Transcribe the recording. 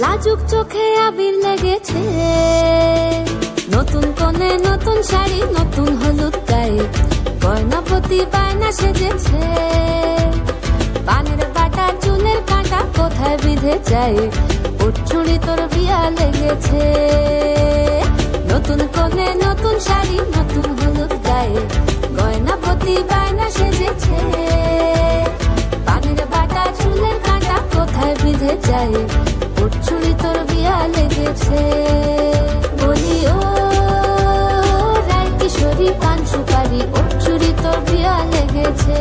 লাজুক চোখে আবির লেগেছে, নতুন কোণে নতুন শাড়ি নতুন হলুদ গায়ে, গয়নাপতি বায়না সেজেছে। পানের বাটা চুলের কাঁটা কোথায় বিঁধে যায়, উঠছুড়ি তোর বিয়া লেগেছে। নতুন কোণে নতুন শাড়ি নতুন হলুদ গায়ে, গয়নাপতি বায়না সেজেছে। পানের বাটা চুলের কাঁটা কোথায় বিঁধে যায়, উঠছুড়ি তোর বিয়া লেগেছে। বলি ও রায় কিশোরী পান সুপারি, উঠছুড়ি তোর বিয়া লেগেছে।